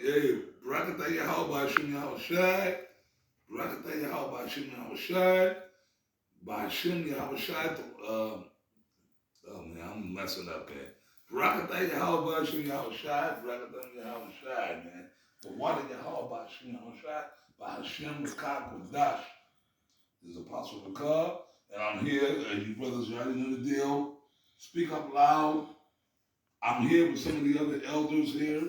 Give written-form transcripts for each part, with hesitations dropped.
Hey, Barakatah Yahweh Bashim Yahushai. Barakatah Yahweh Bashim Yahushai. Bashim Yahushai. Oh man, I'm messing up, man. Barakatah Yahweh Bashim Yahushai. Barakatah Yahushai, man. For water Yahweh Bashim Yahushai. Bashim Makah Kodash. This is Apostle Makah. And I'm here, and you brothers already know the deal. Speak up loud. I'm here with some of the other elders here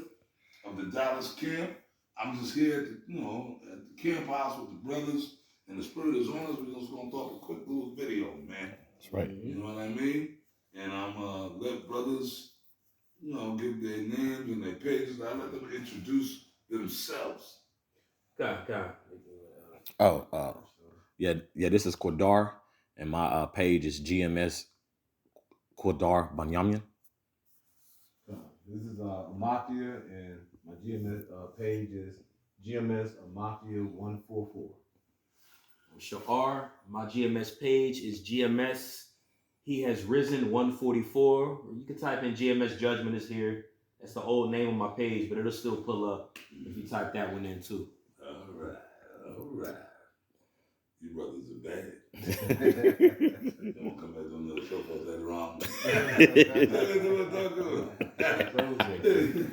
of the Dallas camp. I'm just here at the camp house with the brothers, and the spirit is on us. We're just gonna talk a quick little video, man. That's right. You know what I mean? And I'm let brothers, give their names and their pages. I let them introduce themselves. God. Yeah. This is Quadar, and my page is GMS Quadar Banyamin. This is Mafia, and my GMS page is GMS Mafia 144. I'm Shahar. My GMS page is GMS He Has Risen 144. You can type in GMS Judgment is here. That's the old name of my page, but it'll still pull up if you type that one in too. All right. You brothers are bad. Don't come back on the show for that wrong.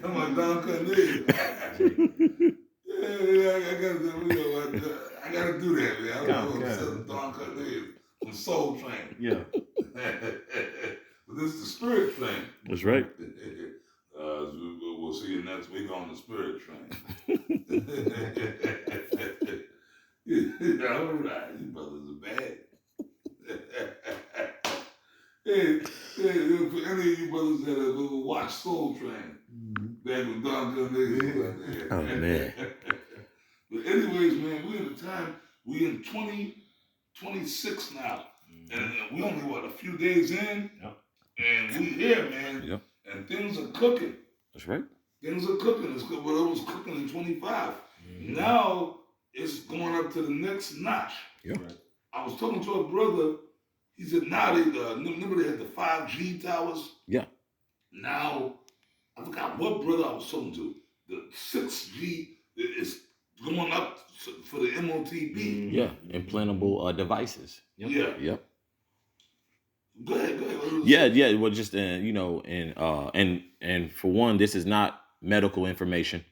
I'm a Don Cornelius. I gotta do that, man. I'm Don Cornelius from Soul Train. Yeah. But this is the Spirit Train. That's right. We'll see you next week on the Spirit Train. All right, you brothers are bad. hey, for any of you brothers that have watched Soul Train, back with Don Cornelius. Oh, man. But anyways, man, we at the time, we in 2026 now. And we only, a few days in? Yep. And we here, man. Yep. And things are cooking. That's right. Things are cooking. It's good, but it was cooking in 25. Now, it's going up to the next notch. Yep. I was talking to a brother. He said now remember they had the 5G towers? Yeah. Now, I forgot what brother I was talking to. The 6G is going up for the MOTB. Yeah. Implantable devices. Yep. Yeah. Yep. Go ahead. Yeah. Well, just and for one, this is not medical information,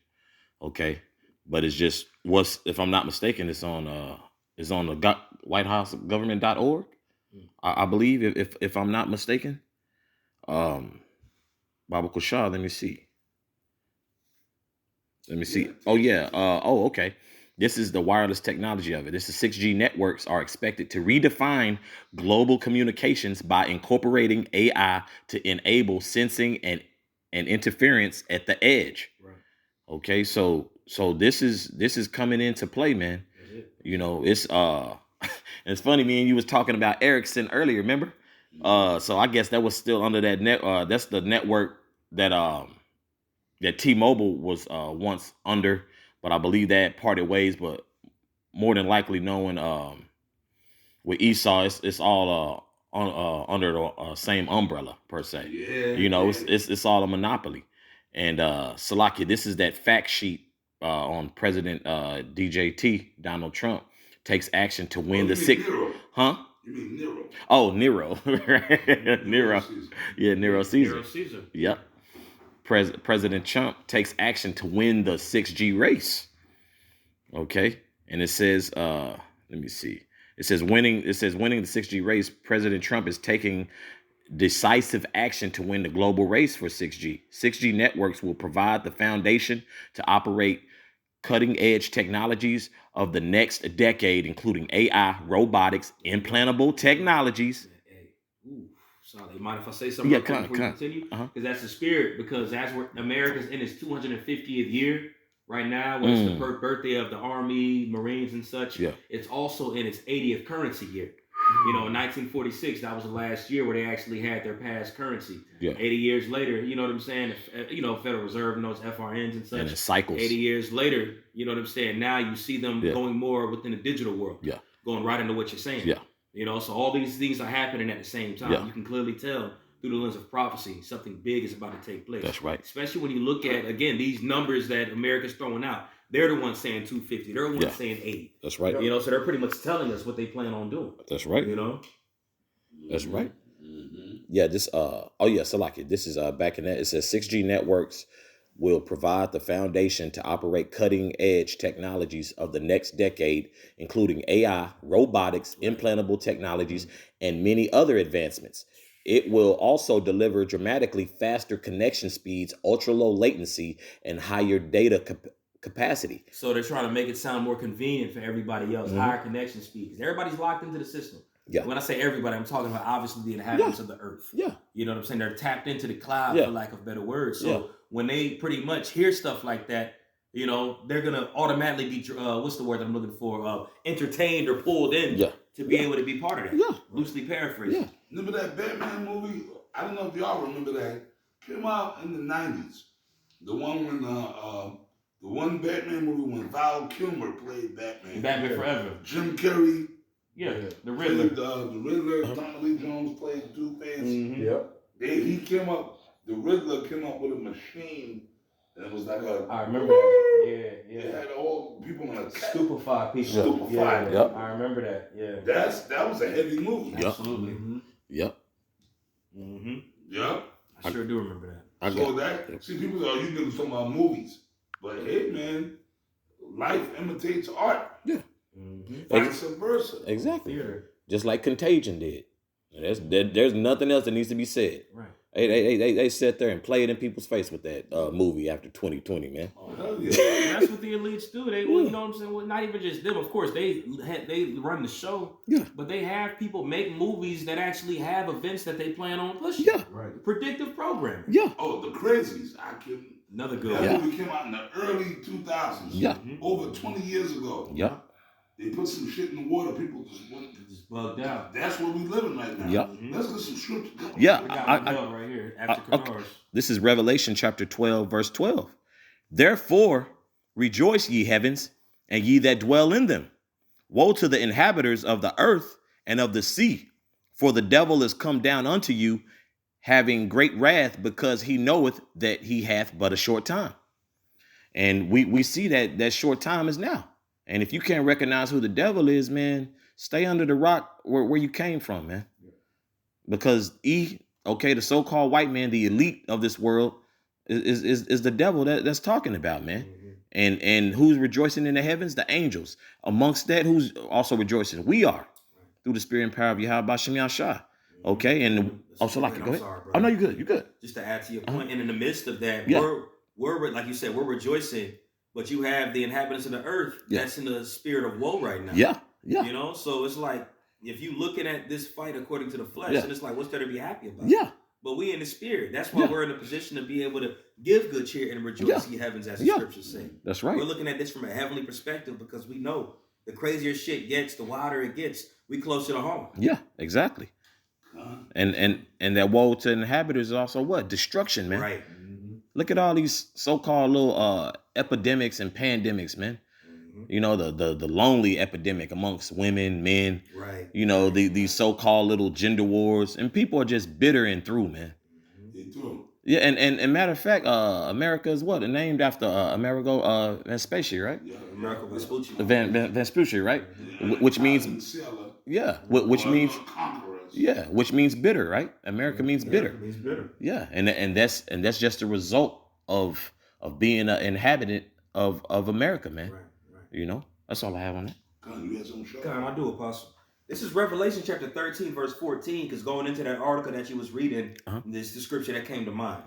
okay? But it's just if I'm not mistaken, it's on the WhiteHouseGovernment.org. I believe, if I'm not mistaken. Baba Kushah, let me see. Yeah. Oh yeah. Okay. This is the wireless technology of it. This is 6G networks are expected to redefine global communications by incorporating AI to enable sensing and interference at the edge. Right. Okay, so this is coming into play, man. It's it's funny, me and you was talking about Ericsson earlier, remember? So I guess that was still under that that's the network that T-Mobile was once under, but I believe that parted ways. But more than likely, knowing with Esau, it's all under the same umbrella per se. Yeah. It's all a monopoly. And Salakia, this is that fact sheet on President DJT Donald Trump takes action to win the sixth. Huh? You mean Nero? Oh, Nero. Nero. Yeah, Nero Caesar. Nero Caesar. Yep. President Trump takes action to win the 6G race. Okay. And it says, let me see. It says winning the 6G race. President Trump is taking decisive action to win the global race for 6G. 6G networks will provide the foundation to operate cutting-edge technologies of the next decade, including AI, robotics, implantable technologies. Sorry, mind if I say something before we continue? Because that's the spirit. Because as America's in its 250th year right now, when it's the birthday of the Army, Marines, and such, it's also in its 80th currency year. In 1946, that was the last year where they actually had their past currency. 80 years later, you know what I'm saying? Federal Reserve and those FRNs and such. And it cycles. 80 years later, you know what I'm saying? Now you see them going more within the digital world. Going right into what you're saying. So all these things are happening at the same time. You can clearly tell through the lens of prophecy. Something big is about to take place. That's right. Especially when you look at, again, these numbers that America's throwing out. They're the ones saying 250. They're the ones saying 80. That's right. You know, so they're pretty much telling us what they plan on doing. That's right. You know? That's right. Yeah, this Salaki, this is back in that. It says 6G networks will provide the foundation to operate cutting-edge technologies of the next decade, including AI, robotics, implantable technologies, and many other advancements. It will also deliver dramatically faster connection speeds, ultra-low latency, and higher data capacity. So they're trying to make it sound more convenient for everybody else, higher connection speed, because everybody's locked into the system. Yeah. When I say everybody, I'm talking about obviously the inhabitants of the earth. Yeah. You know what I'm saying? They're tapped into the cloud, for lack of better words. So when they pretty much hear stuff like that, you know, they're going to automatically be, what's the word that I'm looking for? Entertained or pulled in to be able to be part of that. Yeah. Loosely paraphrased. Yeah. Remember that Batman movie? I don't know if y'all remember that. Came out in the 90s. The one when, the one Batman movie when Val Kilmer played Batman. Batman Forever. Jim Carrey. Yeah, the Riddler. The Riddler, Tommy Lee Jones played Two-Face. Yep. The Riddler came up with a machine, and it was like I remember that. Yeah. It had all people in a stupefied people. Stupefied. Yeah. Yep. I remember that. Yeah. That was a heavy movie. Yep. Absolutely. Yep. Yep. I sure do remember that. See, people go, you niggas talking about movies. But hey, man, life imitates art. Yeah. Vice versa. Exactly. Theater. Just like Contagion did. There's nothing else that needs to be said. Right. They sat there and played in people's face with that movie after 2020, man. Oh, hell yeah. That's what the elites do. They, you know what I'm saying? Well, not even just them. Of course, they run the show. Yeah. But they have people make movies that actually have events that they plan on pushing. Yeah. Right. Predictive programming. Yeah. Oh, The Crazies. I couldn't. Another good one. one. That movie came out in the early 2000s. Yeah. Over 20 years ago. Yeah. They put some shit in the water. People just bugged out. That's where we living right now. Yep. Let's get some scripture. Yeah. We got right here. After okay. This is Revelation chapter 12, verse 12. Therefore, rejoice, ye heavens, and ye that dwell in them. Woe to the inhabitants of the earth and of the sea, for the devil is come down unto you, having great wrath, because he knoweth that he hath but a short time. And we see that short time is now. And if you can't recognize who the devil is, man, stay under the rock where you came from, man. Because the so-called white man, the elite of this world, is the devil that's talking about, man. And who's rejoicing in the heavens? The angels. Amongst that, who's also rejoicing? We are, through the spirit and power of Yahweh B'Shem Yahshua. Okay, and also like go ahead. Sorry, oh no, you're good. Just to add to your point, and in the midst of that, we're like you said, we're rejoicing. But you have the inhabitants of the earth that's in the spirit of woe right now. Yeah. You know, so it's like if you looking at this fight according to the flesh, and it's like, what's there to be happy about? Yeah. But we in the spirit. That's why we're in a position to be able to give good cheer and rejoice ye heavens, as the scriptures say. That's right. We're looking at this from a heavenly perspective because we know the crazier shit gets, the wilder it gets, we closer to home. Yeah, exactly. And that woe to inhabitants is also what? Destruction, man. Right. Look at all these so-called little epidemics and pandemics, man. You know, the lonely epidemic amongst women, men. Right. You know, these so-called little gender wars. And people are just bitter and through, man. They through. Yeah, and matter of fact, America is what? Named after Amerigo Vespucci, right? Yeah, Amerigo Vespucci. Vespucci, right? Yeah. Which means which means bitter, right? America means bitter. America means bitter. Yeah, and that's just a result of being an inhabitant of America, man. Right. You know, that's all I have on that. God, you had some show. God, I do, Apostle. This is Revelation chapter 13, verse 14, because going into that article that you was reading, this the scripture that came to mind.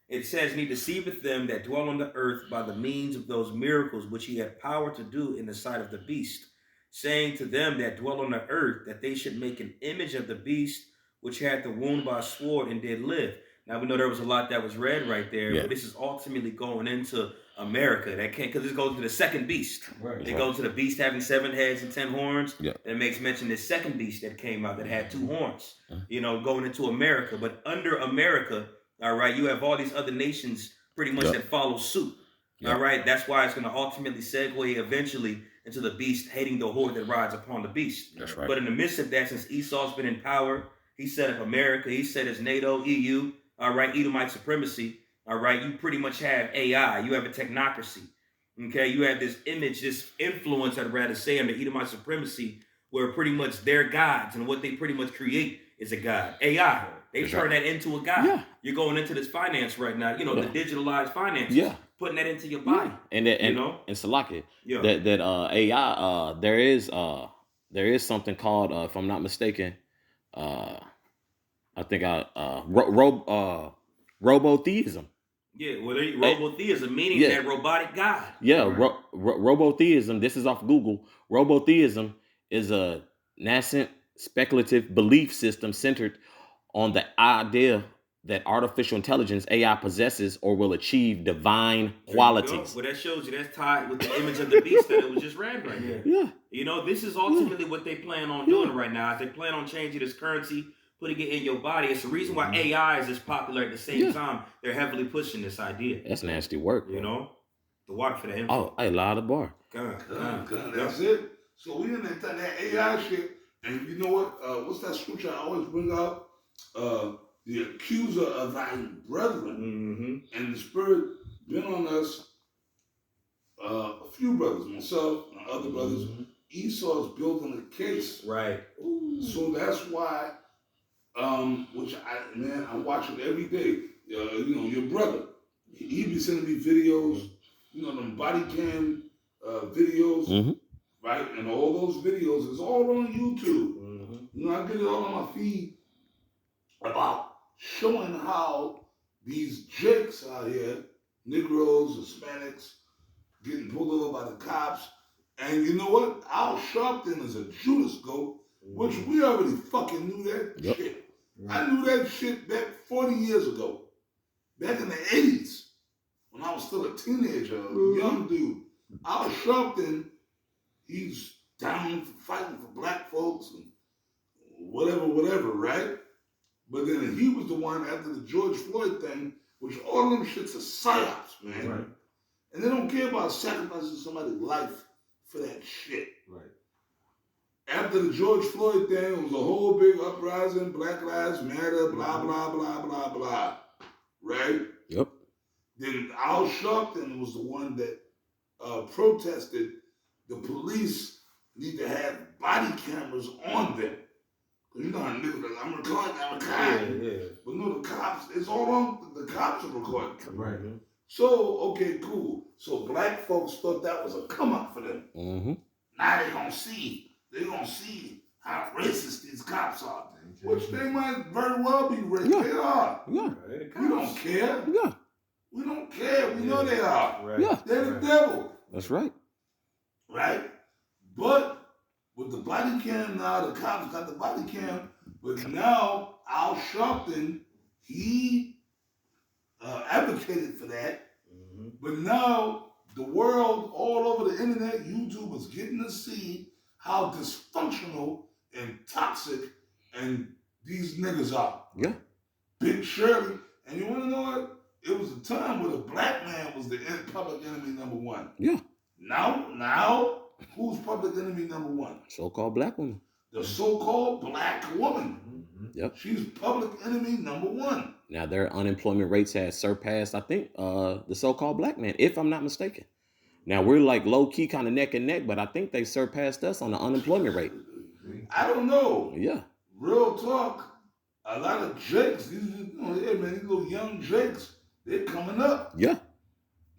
It says, and he deceiveth them that dwell on the earth by the means of those miracles which he had power to do in the sight of the beast, saying to them that dwell on the earth that they should make an image of the beast which had the wound by a sword and did live. Now, we know there was a lot that was read right there, but this is ultimately going into America. That can't, because this goes to the second beast. Right. They go to the beast having 7 heads and 10 horns. Yeah. And it makes mention this second beast that came out that had 2 horns, you know, going into America. But under America, all right, you have all these other nations pretty much that follow suit. All right. That's why it's going to ultimately segue eventually into the beast hating the horde that rides upon the beast. That's right. But in the midst of that, since Esau's been in power, He set up America. He set his NATO, EU. All right, Edomite supremacy. All right, you pretty much have AI. You have a technocracy. Okay, you have this image, this influence, I'd rather say, under Edomite supremacy, where pretty much their gods and what they pretty much create is a god. AI. They've turned that into a god. Yeah. You're going into this finance right now, the digitalized finance. Yeah. Putting that into your body. And Salaki, that AI, there is something called, if I'm not mistaken, I think robotheism. Yeah, well, robotheism, meaning that robotic god. Yeah, robotheism, this is off Google. Robotheism is a nascent speculative belief system centered on the idea that artificial intelligence, AI, possesses or will achieve divine qualities. Well, that shows you that's tied with the image of the beast that it was just read right here. Yeah. This is ultimately what they plan on doing right now. If they plan on changing this currency, putting it in your body. It's the reason why AI is as popular at the same time. They're heavily pushing this idea. That's nasty work. The water for the info. Oh, I lied the bar. God. That's it. So we in that AI shit. And you know what? What's that scripture I always bring up? The accuser of thy brethren. And the Spirit been on us, a few brothers, myself and other brothers. Esau's building a case. Right. So that's why, which I watch it every day. Your brother, he be sending me videos, them body cam videos, right? And all those videos is all on YouTube. I get it all on my feed about showing how these jakes out here, Negroes, Hispanics, getting pulled over by the cops. And you know what? Al Sharpton is a Judas goat, which we already fucking knew that shit. I knew that shit back 40 years ago. Back in the 80s, when I was still a teenager, a young dude. Al Sharpton, he's down for fighting for black folks and whatever, right? But then he was the one after the George Floyd thing, which all them shits are psyops, man. Right. And they don't care about sacrificing somebody's life for that shit. Right. After the George Floyd thing, it was a whole big uprising, Black Lives Matter, blah, blah, blah, blah, blah. Right? Yep. Then Al Sharpton was the one that protested the police need to have body cameras on them. You know how niggas like, I'm recording. Yeah. But no, the cops, it's all on, the cops are recording. Right. So, okay, cool. So black folks thought that was a come up for them. Now they're going to see how racist these cops are. Which they might very well be racist. Yeah. They are. Yeah. We don't care. Yeah. We don't care. We know they are. Right. Yeah. They're the devil. That's right. Right? But with the body cam now, the cops got the body cam, but now Al Sharpton, he advocated for that. But now the world, all over the internet, YouTube is getting to see how dysfunctional and toxic and these niggas are. Yeah. Big Shirley. And you want to know what? It was a time where the black man was the public enemy number one. Yeah. Now, who's public enemy number one? So-called black woman. The so-called black woman. Yep. She's public enemy number one. Now their unemployment rates has surpassed, I think, the so-called black man, if I'm not mistaken. Now we're like low-key kind of neck and neck, but I think they surpassed us on the unemployment rate. I don't know. Yeah. Real talk. A lot of jakes, these little young jakes, they're coming up. Yeah.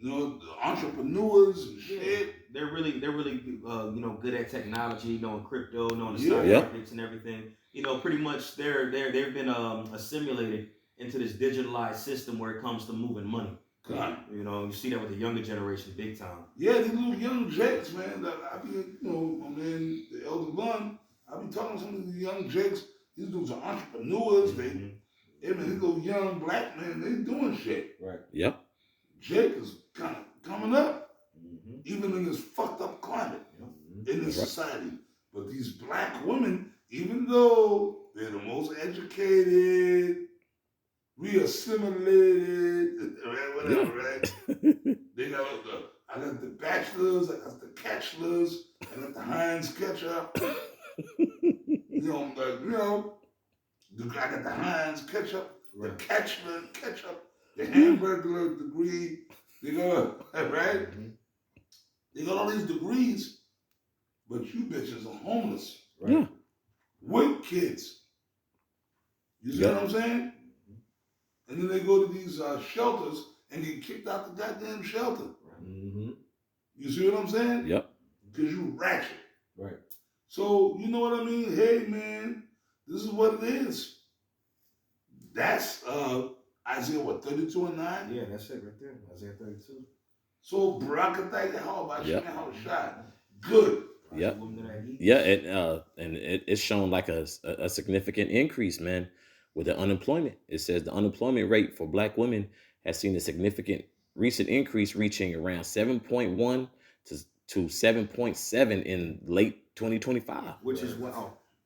The entrepreneurs and shit. They're really good at technology, knowing crypto, knowing the stock markets and everything. Pretty much they've been assimilated into this digitalized system where it comes to moving money. God. You see that with the younger generation big time. Yeah, these little young jakes, man. I be, my man, the Elder Bun, I be talking to some of these young jakes. These dudes are entrepreneurs. These little young black men, they doing shit. Right. Yep. Jake is kind of coming up, even in this fucked up climate in this society. But these black women, even though they're the most educated, re-assimilated, whatever, right? They got I got the bachelors, I got the catchlers, I got the Heinz ketchup. I got the Heinz ketchup, Right. the ketchup, the Hamburger degree. They got right. Mhm. They got all these degrees, but you bitches are homeless. Right. Yeah. With kids. You see Yeah. what I'm saying? And then they go to these shelters and get kicked out the goddamn shelter. Mm-hmm. You see what I'm saying? Yep. Because you ratchet. Right. So, you know what I mean? Hey, man, this is what it is. That's Isaiah, 32 and 9? Yeah, that's it right there. Isaiah 32. So, Barakatah, how about Yep. how shot? Good. Yep. Yeah, it's shown like a significant increase, man, with the unemployment. It says the unemployment rate for Black women has seen a significant recent increase, reaching around 7.1 to 7.7 in late 2025. Which is what.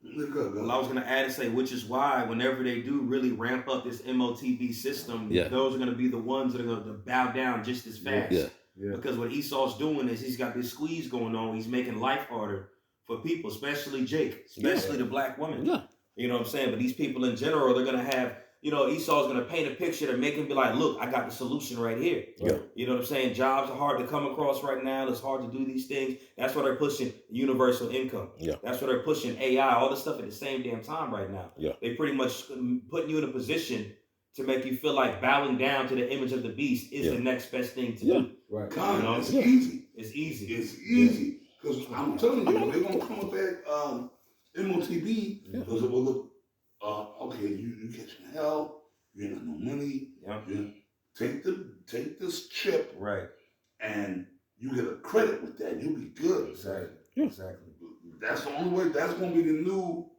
Good. Well, I was gonna add and say, which is why whenever they do really ramp up this MOTB system, those are gonna be the ones that are gonna bow down just as fast. Yeah. Yeah. Because what Esau's doing is he's got this squeeze going on. He's making life harder for people, especially Jake, especially the Black woman. Yeah. You know what I'm saying? But these people in general, they're gonna have, Esau's gonna paint a picture to make him be like, look, I got the solution right here. Yeah. You know what I'm saying? Jobs are hard to come across right now. It's hard to do these things. That's why they're pushing universal income. Yeah. That's why they're pushing AI, all this stuff at the same damn time right now. Yeah. They pretty much putting you in a position to make you feel like bowing down to the image of the beast is the next best thing to do. Right. It's easy. It's easy. It's easy. Because I'm telling you, they're going to come up at MOTB. Because it will look, okay, you catching hell. You ain't got no money. Yep. Take this chip. Right. And you get a credit with that. You'll be good. Exactly. Yeah. Exactly. That's the only way. That's going to be the new,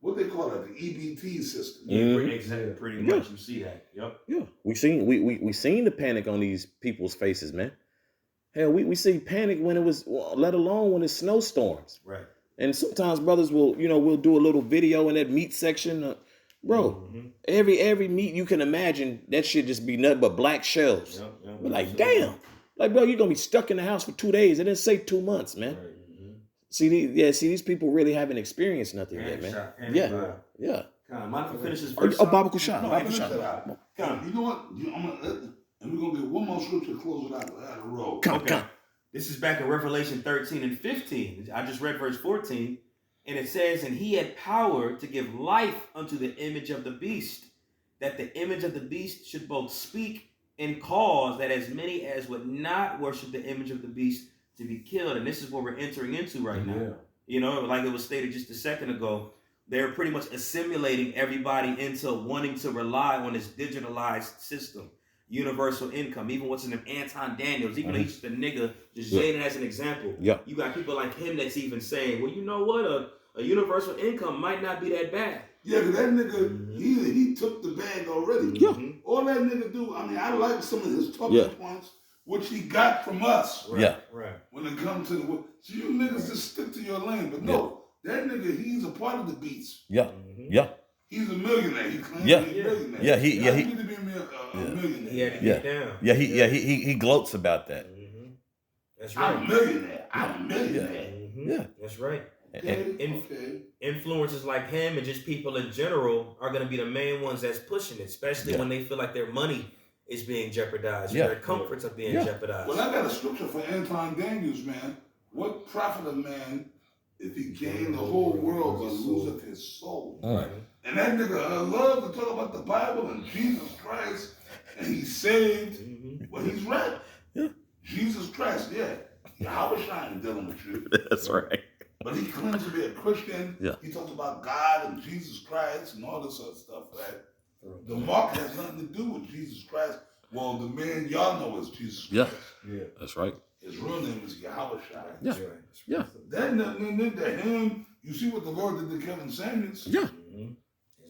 what they call it, the EBT system. Mhm. Exactly. Pretty much. You see that. Yep. Yeah, we seen the panic on these people's faces, man. Hell, we see panic when it was, let alone when it's snowstorms. Right. And sometimes brothers will, we'll do a little video in that meat section, bro. Mm-hmm. Every meat you can imagine, that shit just be nothing but black shells. Yep. But like, damn, like, bro, you're gonna be stuck in the house for 2 days. It didn't say 2 months, man. Right. See, these people really haven't experienced nothing yet, man. Yeah. Mind if I finish this verse? Baba Kushab. No, Baba finish Kushab. that out. You know what? And we're going to get one more scripture to close it out. I got a roll. Okay. This is back in Revelation 13 and 15. I just read verse 14. And it says, and he had power to give life unto the image of the beast, that the image of the beast should both speak and cause that as many as would not worship the image of the beast to be killed. And this is what we're entering into right now. Like it was stated just a second ago, they're pretty much assimilating everybody into wanting to rely on this digitalized system. Universal income, even what's in them Anton Daniels, even though he's the nigga, just saying it as an example. Yeah. You got people like him that's even saying, well, you know what, a universal income might not be that bad. Yeah, because that nigga, he took the bag already. Yeah. All that nigga do, I like some of his talking points, which he got from us. Right. When it comes to so you niggas just stick to your lane. But no, that nigga, he's a part of the beats. Yeah. He's a millionaire. He claims Yeah. to be a millionaire. Yeah, he need to be a millionaire. He had to get down. Yeah, he gloats about that. That's right. I'm a millionaire. Yeah. That's right. Okay. Influencers like him and just people in general are going to be the main ones that's pushing it, especially when they feel like their money is being jeopardized, their comforts are being jeopardized. Well, I got a scripture for Anton Daniels, man. What profit a man if he gain the whole world but loseth his soul? Right. And that nigga love to talk about the Bible and Jesus Christ, and he's saved. Well, he's right. Yeah. Jesus Christ, Yahweh Shine dealing with you. That's right. But he claims to be a Christian. Yeah. He talks about God and Jesus Christ and all this other stuff, right? The mark has nothing to do with Jesus Christ. Well, the man y'all know is Jesus Christ. Yeah. That's right. His real name is Yahweh Shai. Yeah. Yeah. That nothing to him. You see what the Lord did to Kevin Samuels? Yeah.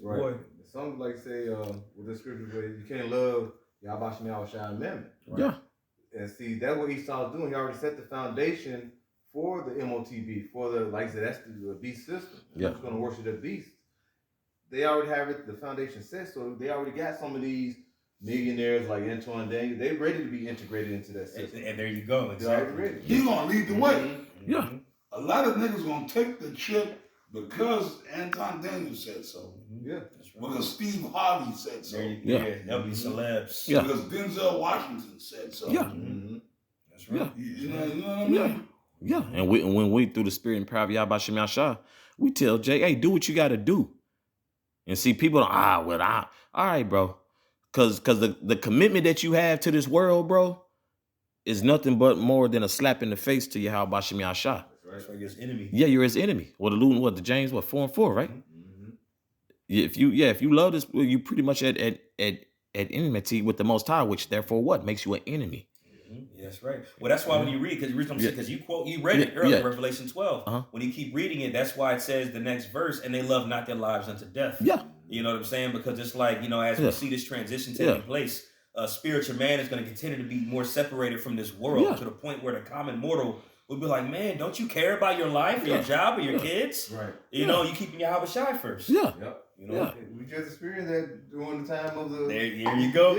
Right. Boy. Some like say with the scripture where you can't love Yahweh Shai Amendment. Right? Yeah. And see, that's what Esau's doing. He already set the foundation for the MOTB, for the, like I said, that's the beast system. Yeah. Who's going to worship the beast? They already have it, the foundation set, so they already got some of these millionaires like Antoine Daniel. They're ready to be integrated into that system. And there you go. They're already ready. He's going to lead the way. Yeah. A lot of niggas going to take the chip, Because Anton Daniels said so. Yeah, that's right. Because Steve Harvey said so. That'll be celebs. Yeah. Because Denzel Washington said so. Yeah. That's right. You know what I mean? Yeah. And when we through the spirit and power of Yahweh Shem Yahshua, we tell Jay, hey, do what you got to do. And see, people don't, all right, bro. Because the commitment that you have to this world, bro, is nothing but more than a slap in the face to Yahweh Shem Yahshua. That's right. You're his enemy. Yeah, you're his enemy. The James, 4-4, right? Mm-hmm. If you love this, you pretty much at enmity with the Most High, which therefore what makes you an enemy. Yeah, that's right. Well, that's why when you read, because you read it earlier, Revelation 12. When you keep reading it, that's why it says the next verse, and they love not their lives unto death. Yeah. You know what I'm saying? Because it's like, as we see this transition taking place, spiritual man is going to continue to be more separated from this world to the point where the common mortal will be like, man, don't you care about your life or your job or your kids? Right. You know, you keeping Yahweh Shai first. Yeah. Yep. You know, we just experienced that during the time of the. There you go.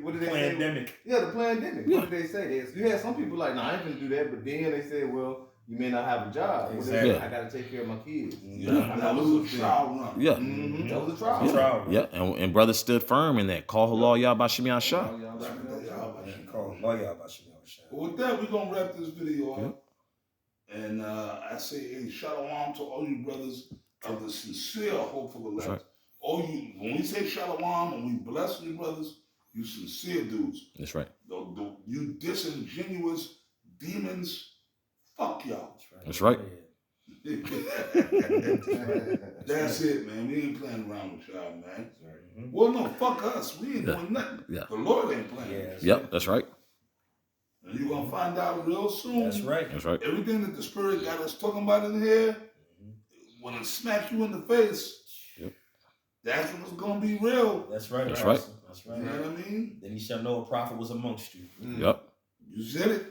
What did they pandemic. say? Yeah, the pandemic. What did they say? You had some people like, no, I ain't gonna do that, but then they said, well, you may not have a job. Exactly. I got to take care of my kids. That was a trial run. Yeah. That was a trial. Yeah. And brothers stood firm in that. Call Allah Yahweh Shem Yahshua. With that, we're going to wrap this video up. And I say, hey, shalom to all you brothers of the sincere, hopeful elect. Right. When we say shalom and we bless you brothers, you sincere dudes. That's right. You disingenuous demons, fuck y'all. That's right. That's it, man. We ain't playing around with y'all, man. Well, no, fuck us. We ain't doing nothing. Yeah. The Lord ain't playing. Yep, that's right. And you're going to find out real soon. That's right. That's right. Everything that the Spirit got us talking about in here, when it smacks you in the face, that's when it's going to be real. That's right. That's right. That's right. You know what I mean? Then you shall know a prophet was amongst you. Yep. You said it.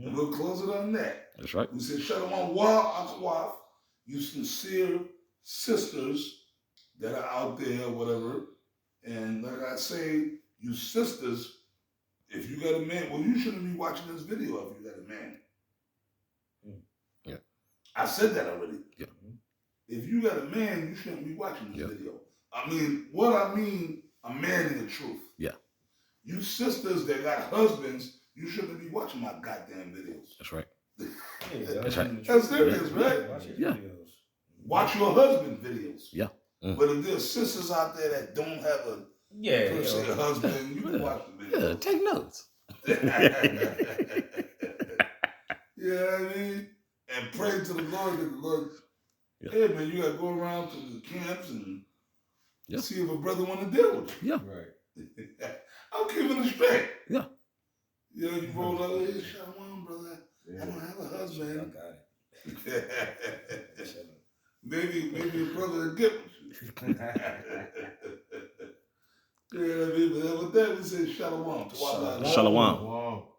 And we'll close it on that. That's right. We said, Shalom wa akwaf, you sincere sisters that are out there, whatever. And like I say, you sisters, if you got a man, well, you shouldn't be watching this video if you got a man. Yeah. I said that already. Yeah. If you got a man, you shouldn't be watching this video. I mean, what I mean, a man in the truth. Yeah. You sisters that got husbands, you shouldn't be watching my goddamn videos. That's right. That's right. That's serious, right? Yeah. Watch your husband videos. Yeah. But if there's sisters out there that don't have a husband, you can watch the video. Yeah, take notes. Yeah, I mean, and pray to the Lord that the Lord, hey man, you gotta go around to the camps and see if a brother want to deal with you. Yeah. Right. I'm keeping it straight. Yeah. You know, you roll out there, shalom, brother. I don't have a husband. I got it. maybe a brother will get with you. Yeah, I mean, but with that we say shalom. Shalom. Wow.